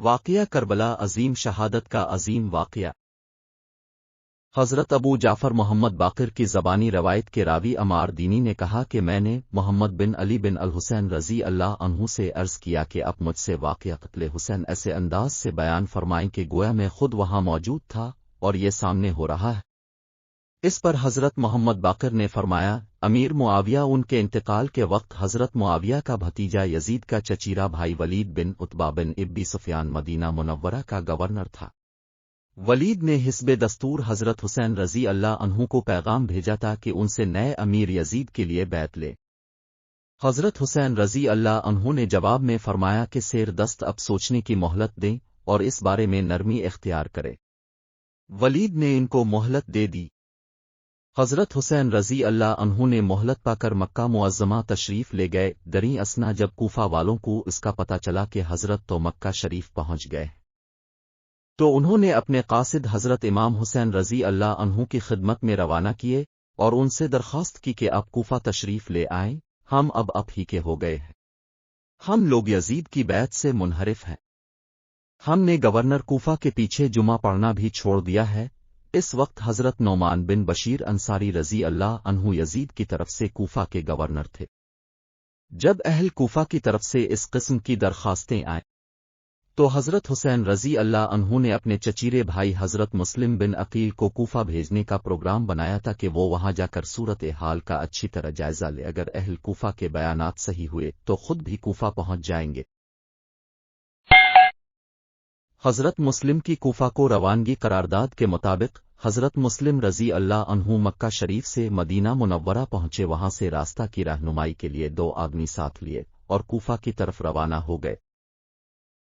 واقعہ کربلا عظیم شہادت کا عظیم واقعہ۔ حضرت ابو جعفر محمد باقر کی زبانی روایت کے راوی عمار دینی نے کہا کہ میں نے محمد بن علی بن الحسین رضی اللہ عنہ سے عرض کیا کہ اب مجھ سے واقعہ قتل حسین ایسے انداز سے بیان فرمائیں کہ گویا میں خود وہاں موجود تھا اور یہ سامنے ہو رہا ہے۔ اس پر حضرت محمد باقر نے فرمایا، امیر معاویہ ان کے انتقال کے وقت حضرت معاویہ کا بھتیجا یزید کا چچیرا بھائی ولید بن عتبہ بن ابی سفیان مدینہ منورہ کا گورنر تھا۔ ولید نے حسب دستور حضرت حسین رضی اللہ عنہ کو پیغام بھیجا تھا کہ ان سے نئے امیر یزید کے لیے بیعت لے۔ حضرت حسین رضی اللہ عنہ نے جواب میں فرمایا کہ سیر دست اب سوچنے کی مہلت دیں اور اس بارے میں نرمی اختیار کرے۔ ولید نے ان کو مہلت دے دی۔ حضرت حسین رضی اللہ عنہ نے مہلت پا کر مکہ معظمہ تشریف لے گئے۔ دریں اثنا جب کوفہ والوں کو اس کا پتہ چلا کہ حضرت تو مکہ شریف پہنچ گئے تو انہوں نے اپنے قاصد حضرت امام حسین رضی اللہ عنہ کی خدمت میں روانہ کیے اور ان سے درخواست کی کہ آپ کوفہ تشریف لے آئیں، ہم اب ہی کے ہو گئے ہیں، ہم لوگ یزید کی بیعت سے منحرف ہیں، ہم نے گورنر کوفہ کے پیچھے جمعہ پڑھنا بھی چھوڑ دیا ہے۔ اس وقت حضرت نعمان بن بشیر انصاری رضی اللہ عنہ یزید کی طرف سے کوفہ کے گورنر تھے۔ جب اہل کوفہ کی طرف سے اس قسم کی درخواستیں آئیں تو حضرت حسین رضی اللہ عنہ نے اپنے چچیرے بھائی حضرت مسلم بن عقیل کو کوفہ بھیجنے کا پروگرام بنایا تھا کہ وہ وہاں جا کر صورت حال کا اچھی طرح جائزہ لے، اگر اہل کوفہ کے بیانات صحیح ہوئے تو خود بھی کوفہ پہنچ جائیں گے۔ حضرت مسلم کی کوفہ کو روانگی قرارداد کے مطابق حضرت مسلم رضی اللہ عنہ مکہ شریف سے مدینہ منورہ پہنچے، وہاں سے راستہ کی رہنمائی کے لیے 2 آدمی ساتھ لیے اور کوفہ کی طرف روانہ ہو گئے۔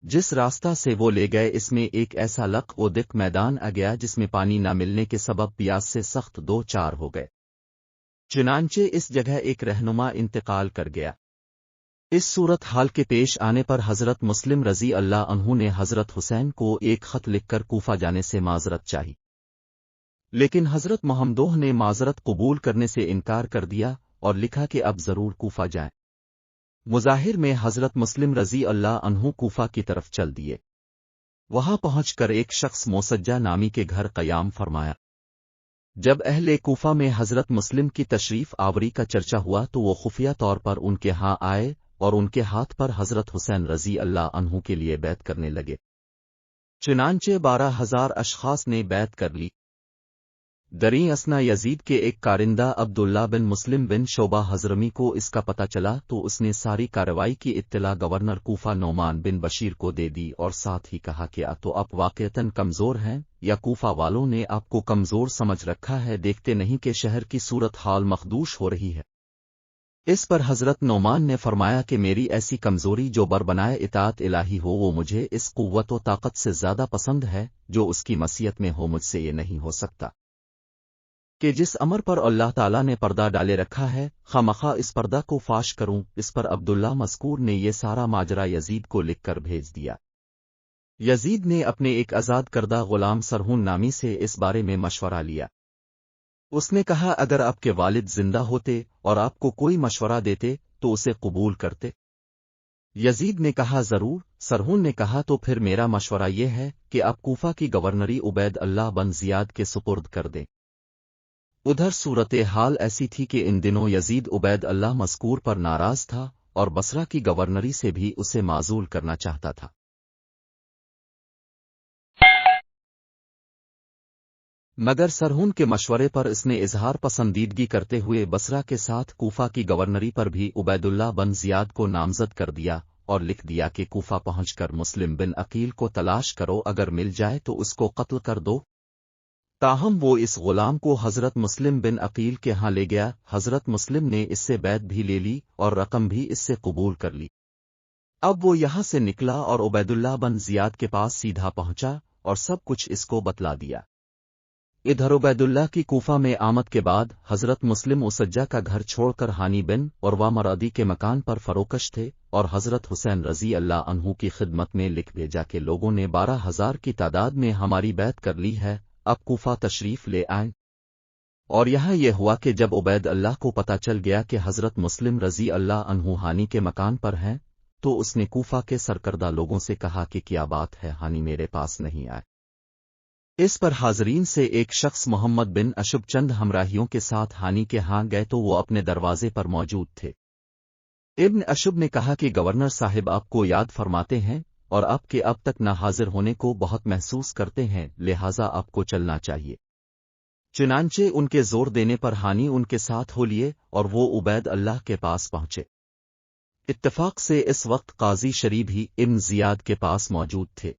جس راستہ سے وہ لے گئے اس میں ایک ایسا لق و دق میدان آ گیا جس میں پانی نہ ملنے کے سبب پیاس سے سخت 2-4 ہو گئے، چنانچہ اس جگہ ایک رہنما انتقال کر گیا۔ اس صورت حال کے پیش آنے پر حضرت مسلم رضی اللہ عنہ نے حضرت حسین کو ایک خط لکھ کر کوفہ جانے سے معذرت چاہی، لیکن حضرت محمدوہ نے معذرت قبول کرنے سے انکار کر دیا اور لکھا کہ اب ضرور کوفہ جائیں۔ مظاہر میں حضرت مسلم رضی اللہ عنہ کوفہ کی طرف چل دیے۔ وہاں پہنچ کر ایک شخص موسجہ نامی کے گھر قیام فرمایا۔ جب اہل کوفہ میں حضرت مسلم کی تشریف آوری کا چرچا ہوا تو وہ خفیہ طور پر ان کے ہاں آئے اور ان کے ہاتھ پر حضرت حسین رضی اللہ عنہ کے لیے بیعت کرنے لگے۔ چنانچہ 12,000 اشخاص نے بیعت کر لی۔ دریں اثنا یزید کے ایک کارندہ عبداللہ بن مسلم بن شعبہ حضرمی کو اس کا پتہ چلا تو اس نے ساری کارروائی کی اطلاع گورنر کوفہ نعمان بن بشیر کو دے دی اور ساتھ ہی کہا کہ تو آپ واقعتاً کمزور ہیں یا کوفہ والوں نے آپ کو کمزور سمجھ رکھا ہے، دیکھتے نہیں کہ شہر کی صورت حال مخدوش ہو رہی ہے۔ اس پر حضرت نعمان نے فرمایا کہ میری ایسی کمزوری جو بربنائے اطاعت الہی ہو وہ مجھے اس قوت و طاقت سے زیادہ پسند ہے جو اس کی مشیت میں ہو، مجھ سے یہ نہیں ہو سکتا کہ جس امر پر اللہ تعالیٰ نے پردہ ڈالے رکھا ہے خواہ اس پردہ کو فاش کروں۔ اس پر عبداللہ مذکور نے یہ سارا ماجرا یزید کو لکھ کر بھیج دیا۔ یزید نے اپنے ایک آزاد کردہ غلام سرہون نامی سے اس بارے میں مشورہ لیا۔ اس نے کہا اگر آپ کے والد زندہ ہوتے اور آپ کو کوئی مشورہ دیتے تو اسے قبول کرتے؟ یزید نے کہا ضرور۔ سرہون نے کہا تو پھر میرا مشورہ یہ ہے کہ آپ کوفہ کی گورنری عبید اللہ بن زیاد کے سپرد کر دیں۔ ادھر صورتحال ایسی تھی کہ ان دنوں یزید عبید اللہ مذکور پر ناراض تھا اور بصرہ کی گورنری سے بھی اسے معزول کرنا چاہتا تھا۔ مگر سرہون کے مشورے پر اس نے اظہار پسندیدگی کرتے ہوئے بصرہ کے ساتھ کوفہ کی گورنری پر بھی عبید اللہ بن زیاد کو نامزد کر دیا اور لکھ دیا کہ کوفہ پہنچ کر مسلم بن عقیل کو تلاش کرو، اگر مل جائے تو اس کو قتل کر دو۔ تاہم وہ اس غلام کو حضرت مسلم بن عقیل کے ہاں لے گیا۔ حضرت مسلم نے اس سے بیعت بھی لے لی اور رقم بھی اس سے قبول کر لی۔ اب وہ یہاں سے نکلا اور عبید اللہ بن زیاد کے پاس سیدھا پہنچا اور سب کچھ اس کو بتلا دیا۔ ادھر عبید اللہ کی کوفہ میں آمد کے بعد حضرت مسلم اسجہ کا گھر چھوڑ کر ہانی بن عروہ مرادی کے مکان پر فروکش تھے اور حضرت حسین رضی اللہ عنہ کی خدمت میں لکھ بھیجا کہ لوگوں نے 12,000 کی تعداد میں ہماری بیعت کر لی ہے، اب کوفہ تشریف لے آئیں۔ اور یہاں یہ ہوا کہ جب عبید اللہ کو پتہ چل گیا کہ حضرت مسلم رضی اللہ عنہ ہانی کے مکان پر ہیں تو اس نے کوفہ کے سرکردہ لوگوں سے کہا کہ کیا بات ہے، ہانی میرے پاس نہیں آئے۔ اس پر حاضرین سے ایک شخص محمد بن اشب چند ہمراہیوں کے ساتھ ہانی کے ہاں گئے تو وہ اپنے دروازے پر موجود تھے۔ ابن اشب نے کہا کہ گورنر صاحب آپ کو یاد فرماتے ہیں اور آپ کے اب تک نہ حاضر ہونے کو بہت محسوس کرتے ہیں، لہٰذا آپ کو چلنا چاہیے۔ چنانچہ ان کے زور دینے پر ہانی ان کے ساتھ ہو لیے اور وہ عبید اللہ کے پاس پہنچے۔ اتفاق سے اس وقت قاضی شری بھی ابن زیاد کے پاس موجود تھے۔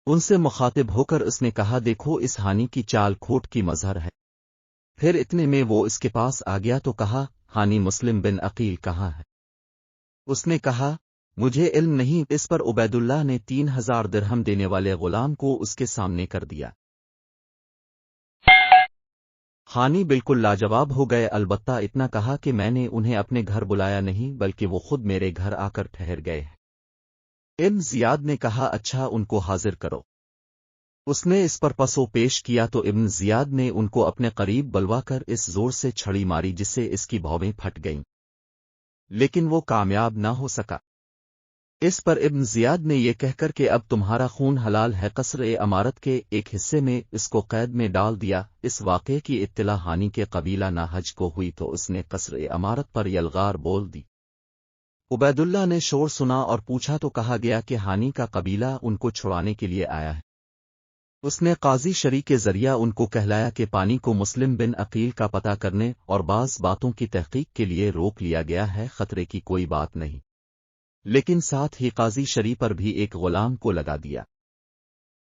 ان سے مخاطب ہو کر اس نے کہا، دیکھو اس ہانی کی چال کھوٹ کی مظہر ہے۔ پھر اتنے میں وہ اس کے پاس آ گیا تو کہا، ہانی مسلم بن عقیل کہاں ہے؟ اس نے کہا، مجھے علم نہیں۔ اس پر عبید اللہ نے 3000 درہم دینے والے غلام کو اس کے سامنے کر دیا۔ ہانی بالکل لاجواب ہو گئے، البتہ اتنا کہا کہ میں نے انہیں اپنے گھر بلایا نہیں بلکہ وہ خود میرے گھر آ کر ٹھہر گئے ہیں۔ ابن زیاد نے کہا، اچھا ان کو حاضر کرو۔ اس نے اس پر پسو پیش کیا تو ابن زیاد نے ان کو اپنے قریب بلوا کر اس زور سے چھڑی ماری جس سے اس کی بھویں پھٹ گئیں، لیکن وہ کامیاب نہ ہو سکا۔ اس پر ابن زیاد نے یہ کہہ کر کہ اب تمہارا خون حلال ہے، قصر عمارت کے ایک حصے میں اس کو قید میں ڈال دیا۔ اس واقعے کی اطلاع ہانی کے قبیلہ ناہج کو ہوئی تو اس نے قصر عمارت پر یلغار بول دی۔ عبید اللہ نے شور سنا اور پوچھا تو کہا گیا کہ ہانی کا قبیلہ ان کو چھڑانے کے لیے آیا ہے۔ اس نے قاضی شری کے ذریعہ ان کو کہلایا کہ پانی کو مسلم بن عقیل کا پتہ کرنے اور بعض باتوں کی تحقیق کے لیے روک لیا گیا ہے، خطرے کی کوئی بات نہیں، لیکن ساتھ ہی قاضی شری پر بھی ایک غلام کو لگا دیا،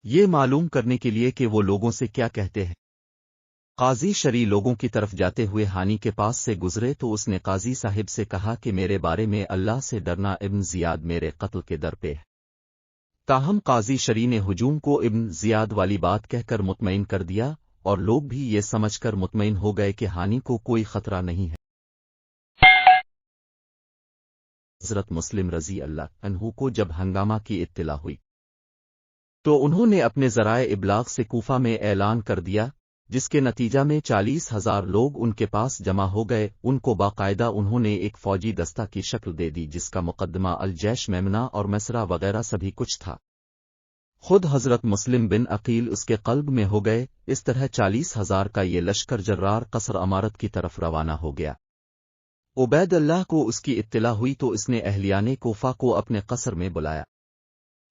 یہ معلوم کرنے کے لیے کہ وہ لوگوں سے کیا کہتے ہیں۔ قاضی شری لوگوں کی طرف جاتے ہوئے ہانی کے پاس سے گزرے تو اس نے قاضی صاحب سے کہا کہ میرے بارے میں اللہ سے ڈرنا، ابن زیاد میرے قتل کے در پہ ہے۔ تاہم قاضی شری نے ہجوم کو ابن زیاد والی بات کہہ کر مطمئن کر دیا اور لوگ بھی یہ سمجھ کر مطمئن ہو گئے کہ ہانی کو کوئی خطرہ نہیں ہے۔ حضرت مسلم رضی اللہ عنہ کو جب ہنگامہ کی اطلاع ہوئی تو انہوں نے اپنے ذرائع ابلاغ سے کوفہ میں اعلان کر دیا، جس کے نتیجہ میں 40,000 لوگ ان کے پاس جمع ہو گئے۔ ان کو باقاعدہ انہوں نے ایک فوجی دستہ کی شکل دے دی جس کا مقدمہ الجیش میمنہ اور مسرا وغیرہ سبھی کچھ تھا۔ خود حضرت مسلم بن عقیل اس کے قلب میں ہو گئے۔ اس طرح 40,000 کا یہ لشکر جرار قصر عمارت کی طرف روانہ ہو گیا۔ عبید اللہ کو اس کی اطلاع ہوئی تو اس نے اہلیان کوفہ کو اپنے قصر میں بلایا۔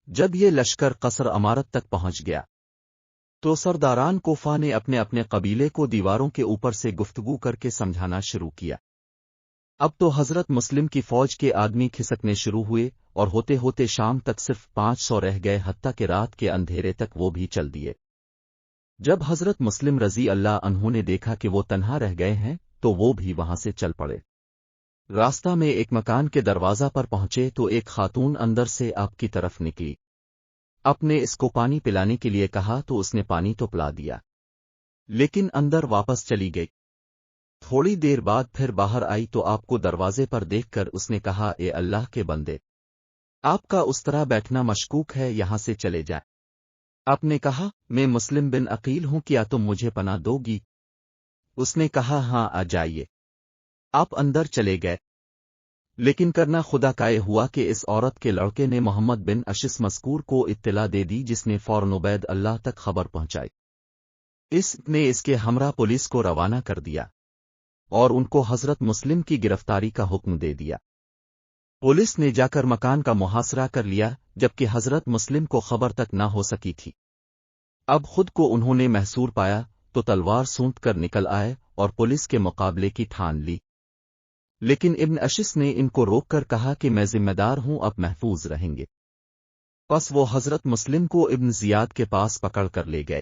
جب یہ لشکر قصر عمارت تک پہنچ گیا تو سرداران کوفہ نے اپنے اپنے قبیلے کو دیواروں کے اوپر سے گفتگو کر کے سمجھانا شروع کیا۔ اب تو حضرت مسلم کی فوج کے آدمی کھسکنے شروع ہوئے اور ہوتے ہوتے شام تک صرف 500 رہ گئے، حتیٰ کہ رات کے اندھیرے تک وہ بھی چل دیے۔ جب حضرت مسلم رضی اللہ عنہ نے دیکھا کہ وہ تنہا رہ گئے ہیں تو وہ بھی وہاں سے چل پڑے۔ راستہ میں ایک مکان کے دروازہ پر پہنچے تو ایک خاتون اندر سے آپ کی طرف نکلی۔ اپنے اس کو پانی پلانے کے لیے کہا تو اس نے پانی تو پلا دیا، لیکن اندر واپس چلی گئی۔ تھوڑی دیر بعد پھر باہر آئی تو آپ کو دروازے پر دیکھ کر اس نے کہا، اے اللہ کے بندے، آپ کا اس طرح بیٹھنا مشکوک ہے، یہاں سے چلے جائیں۔ آپ نے کہا، میں مسلم بن عقیل ہوں، کیا تم مجھے پناہ دو گی؟ اس نے کہا، ہاں آ جائیے۔ آپ اندر چلے گئے، لیکن کرنا خدا کا یہ ہوا کہ اس عورت کے لڑکے نے محمد بن اشس مذکور کو اطلاع دے دی، جس نے فوراً عبید اللہ تک خبر پہنچائی۔ اس نے اس کے ہمراہ پولیس کو روانہ کر دیا اور ان کو حضرت مسلم کی گرفتاری کا حکم دے دیا۔ پولیس نے جا کر مکان کا محاصرہ کر لیا، جبکہ حضرت مسلم کو خبر تک نہ ہو سکی تھی۔ اب خود کو انہوں نے محصور پایا تو تلوار سونت کر نکل آئے اور پولیس کے مقابلے کی ٹھان لی، لیکن ابن اشس نے ان کو روک کر کہا کہ میں ذمہ دار ہوں، اب محفوظ رہیں گے۔ پس وہ حضرت مسلم کو ابن زیاد کے پاس پکڑ کر لے گئے۔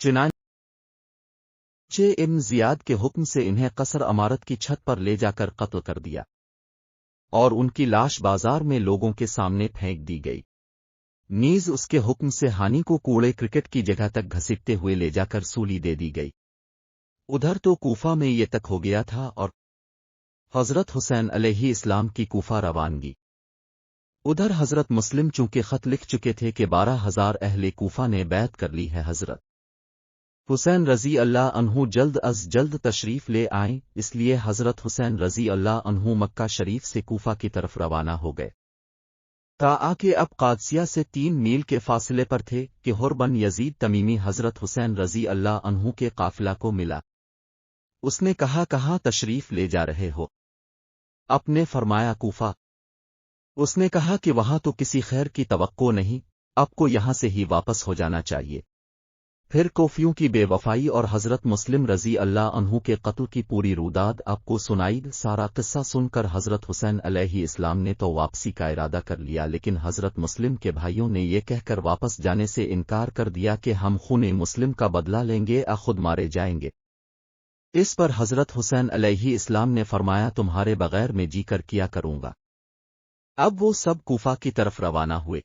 چنانچہ ابن زیاد کے حکم سے انہیں قصر عمارت کی چھت پر لے جا کر قتل کر دیا اور ان کی لاش بازار میں لوگوں کے سامنے پھینک دی گئی۔ نیز اس کے حکم سے ہانی کو کوڑے کرکٹ کی جگہ تک گھسیٹتے ہوئے لے جا کر سولی دے دی گئی۔ ادھر تو کوفہ میں یہ تک ہو گیا تھا اور حضرت حسین علیہ السلام کی کوفہ روانگی۔ ادھر حضرت مسلم چونکہ خط لکھ چکے تھے کہ 12,000 اہل کوفہ نے بیعت کر لی ہے، حضرت حسین رضی اللہ عنہ جلد از جلد تشریف لے آئیں، اس لیے حضرت حسین رضی اللہ عنہ مکہ شریف سے کوفہ کی طرف روانہ ہو گئے۔ کہ اب قادسیہ سے 3 میل کے فاصلے پر تھے کہ حر بن یزید تمیمی حضرت حسین رضی اللہ عنہ کے قافلہ کو ملا۔ اس نے کہا کہاں تشریف لے جا رہے ہو؟ آپ نے فرمایا کوفہ۔ اس نے کہا کہ وہاں تو کسی خیر کی توقع نہیں، آپ کو یہاں سے ہی واپس ہو جانا چاہیے۔ پھر کوفیوں کی بے وفائی اور حضرت مسلم رضی اللہ عنہ کے قتل کی پوری روداد آپ کو سنائی۔ سارا قصہ سن کر حضرت حسین علیہ السلام نے تو واپسی کا ارادہ کر لیا، لیکن حضرت مسلم کے بھائیوں نے یہ کہہ کر واپس جانے سے انکار کر دیا کہ ہم خون مسلم کا بدلہ لیں گے یا خود مارے جائیں گے۔ اس پر حضرت حسین علیہ السلام نے فرمایا تمہارے بغیر میں جی کر کیا کروں گا۔ اب وہ سب کوفہ کی طرف روانہ ہوئے۔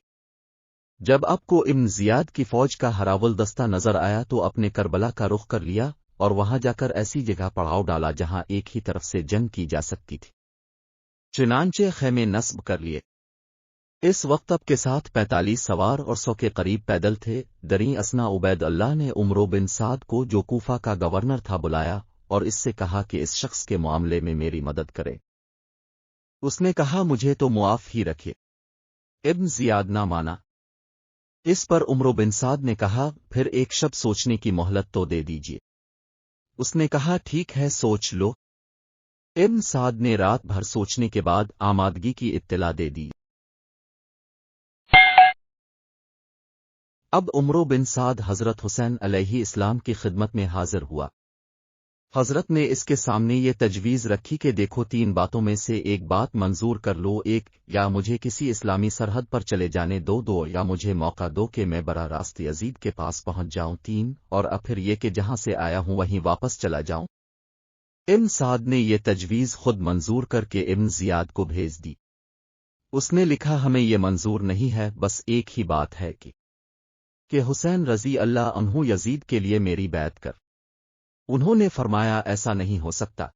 جب آپ کو ابن زیاد کی فوج کا ہراول دستہ نظر آیا تو اپنے کربلا کا رخ کر لیا اور وہاں جا کر ایسی جگہ پڑاؤ ڈالا جہاں ایک ہی طرف سے جنگ کی جا سکتی تھی، چنانچہ خیمے نصب کر لیے۔ اس وقت اب کے ساتھ 45 سوار اور 100 کے قریب پیدل تھے۔ دریں اسنا عبید اللہ نے عمرو بن سعد کو جو کوفہ کا گورنر تھا بلایا اور اس سے کہا کہ اس شخص کے معاملے میں میری مدد کرے۔ اس نے کہا مجھے تو معاف ہی رکھے۔ ابن زیاد نہ مانا۔ اس پر عمرو بن سعد نے کہا پھر ایک شب سوچنے کی مہلت تو دے دیجیے۔ اس نے کہا ٹھیک ہے سوچ لو۔ ابن سعد نے رات بھر سوچنے کے بعد آمادگی کی اطلاع دے دی۔ اب عمرو بن سعد حضرت حسین علیہ السلام کی خدمت میں حاضر ہوا۔ حضرت نے اس کے سامنے یہ تجویز رکھی کہ دیکھو 3 باتوں میں سے ایک بات منظور کر لو، ایک یا مجھے کسی اسلامی سرحد پر چلے جانے دو یا مجھے موقع دو کہ میں براہ راست یزید کے پاس پہنچ جاؤں، 3 اور اب پھر یہ کہ جہاں سے آیا ہوں وہیں واپس چلا جاؤں۔ ابن سعد نے یہ تجویز خود منظور کر کے ابن زیاد کو بھیج دی۔ اس نے لکھا ہمیں یہ منظور نہیں ہے، بس ایک ہی بات ہے کہ حسین رضی اللہ عنہ یزید کے لیے میری بیعت کر۔ انہوں نے فرمایا ایسا نہیں ہو سکتا۔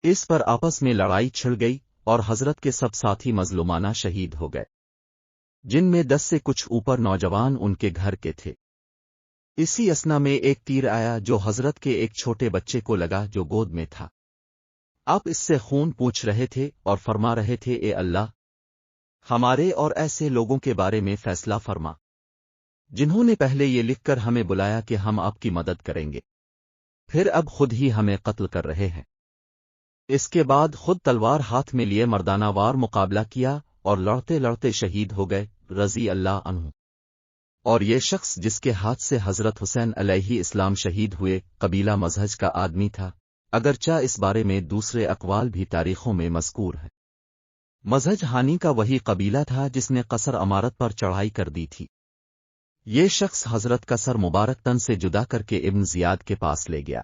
اس پر آپس میں لڑائی چھڑ گئی اور حضرت کے سب ساتھی مظلومانہ شہید ہو گئے، جن میں 10 سے کچھ اوپر نوجوان ان کے گھر کے تھے۔ اسی اسنا میں ایک تیر آیا جو حضرت کے ایک چھوٹے بچے کو لگا جو گود میں تھا۔ آپ اس سے خون پوچھ رہے تھے اور فرما رہے تھے اے اللہ، ہمارے اور ایسے لوگوں کے بارے میں فیصلہ فرما جنہوں نے پہلے یہ لکھ کر ہمیں بلایا کہ ہم آپ کی مدد کریں گے، پھر اب خود ہی ہمیں قتل کر رہے ہیں۔ اس کے بعد خود تلوار ہاتھ میں لیے مردانہ وار مقابلہ کیا اور لڑتے لڑتے شہید ہو گئے رضی اللہ عنہ۔ اور یہ شخص جس کے ہاتھ سے حضرت حسین علیہ السلام شہید ہوئے قبیلہ مزہج کا آدمی تھا، اگرچہ اس بارے میں دوسرے اقوال بھی تاریخوں میں مذکور ہیں۔ مزہج ہانی کا وہی قبیلہ تھا جس نے قصر عمارت پر چڑھائی کر دی تھی۔ یہ شخص حضرت کا سر مبارک تن سے جدا کر کے ابن زیاد کے پاس لے گیا۔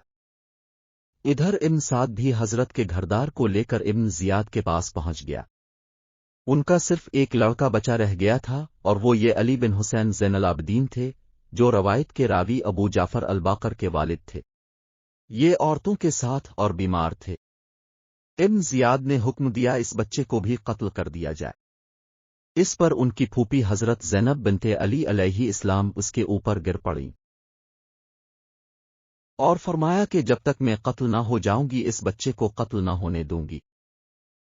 ادھر ابن سعد بھی حضرت کے گھردار کو لے کر ابن زیاد کے پاس پہنچ گیا۔ ان کا صرف ایک لڑکا بچا رہ گیا تھا اور وہ یہ علی بن حسین زین العابدین تھے جو روایت کے راوی ابو جعفر الباقر کے والد تھے۔ یہ عورتوں کے ساتھ اور بیمار تھے۔ ابن زیاد نے حکم دیا اس بچے کو بھی قتل کر دیا جائے۔ اس پر ان کی پھوپھی حضرت زینب بنت علی علیہ السلام اس کے اوپر گر پڑیں اور فرمایا کہ جب تک میں قتل نہ ہو جاؤں گی اس بچے کو قتل نہ ہونے دوں گی۔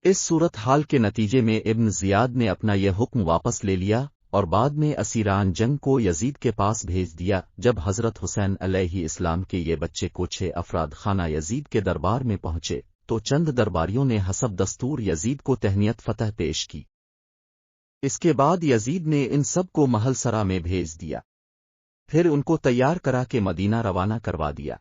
اس صورتحال کے نتیجے میں ابن زیاد نے اپنا یہ حکم واپس لے لیا اور بعد میں اسیران جنگ کو یزید کے پاس بھیج دیا۔ جب حضرت حسین علیہ السلام کے یہ بچے کو 6 افراد خانہ یزید کے دربار میں پہنچے تو چند درباریوں نے حسب دستور یزید کو تہنیت فتح پیش کی۔ اس کے بعد یزید نے ان سب کو محل سرا میں بھیج دیا، پھر ان کو تیار کرا کے مدینہ روانہ کروا دیا۔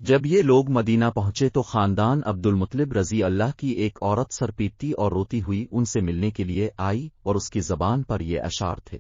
جب یہ لوگ مدینہ پہنچے تو خاندان عبد المطلب رضی اللہ کی ایک عورت سر پیٹتی اور روتی ہوئی ان سے ملنے کے لیے آئی اور اس کی زبان پر یہ اشعار تھے۔